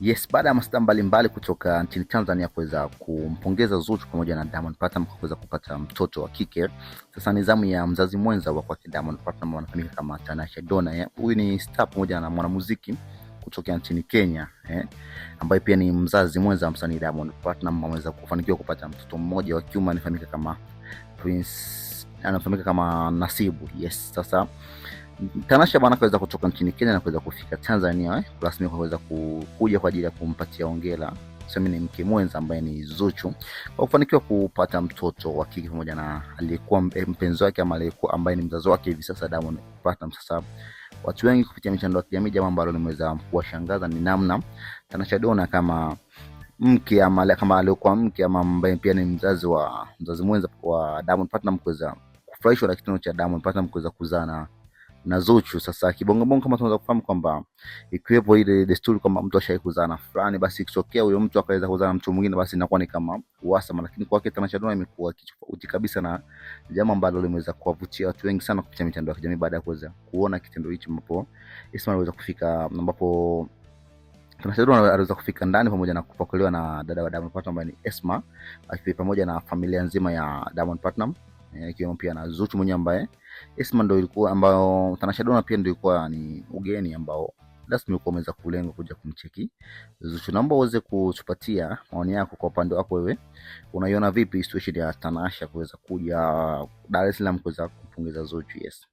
Yes, baada ya mastaa mbalimbali kutoka nchini Tanzania kuweza kumpongeza Zuchu pamoja na Diamond Platnumz kwa kuweza kupata mtoto wa kike, sasa ni zamu ya mzazi mwenza wa kwake Diamond Platnumz anafahamika kama Tanasha Donna. Huyu ni star pamoja na mwanamuziki kutoka nchini Kenya ambaye pia ni mzazi mwenza wa msanii Diamond Platnumz. Ameweza kufanikiwa kupata mtoto mmoja wa kiume anafahamika kama Nasibu. Yes, sasa Tanasha bwana kaweza kutoka nchini Kenya na kuweza kufika Tanzania rasmi kwa kuweza kuja kwa ajili ya kumpatia hongera tuseme ni mke mwenza ambaye ni Zuchu kwa kufanikiwa kupata mtoto wa kike pamoja na aliyekuwa mpenzi wake ama aliyekuwa ambaye ni mzazi wake hivi sasa Diamond Platnumz. Sasa watu wengi kupitia mitandao ya kijamii, jambo ambalo limeweza kuwashangaza ni namna Tanasha Donna kama mke ama kama aliyekuwa mke ama ambaye pia ni mzazi mwenza wa Diamond Platnumz kuweza kufurahishwa na kitendo cha Diamond Platnumz kuweza kuzaa na Zuchu. Sasa kibongobongo kama tunaweza kufahamu kwamba ikiwepo ile desturi kwamba mtu ashai kuzaa na fulani, basi ikitokea huyo mtu akaweza kuzaa na mtu mwingine, basi inakuwa ni kama uhasama, lakini kwake Tanasha Donna imekuwa kitofauti kabisa, na jambo ambalo limeweza kuwavutia watu wengi sana kupitia mitandao ya kijamii baada ya kuweza kuona kitendo hicho ambapo Esma aliweza kufika, ambapo Tanasha Donna aliweza kufika ndani pamoja na kupokelewa na dada wa Diamond Platnumz ambaye ni Esma, akiwa pamoja na familia nzima ya Diamond Platnumz, ikiwemo pia na Zuchu mwenyewe ambaye Esma ndio ilikuwa ambao Tanasha Donna pia ndio ilikuwa ni ugeni ambao rasmi ulikuwa umeweza kulenga kuja kumcheki Zuchu. Naomba uweze kutupatia maoni yako kwa upande wako, wewe unaiona vipi situation ya Tanasha kuweza kuja Dar es Salaam kuweza kumpongeza Zuchu? Yes.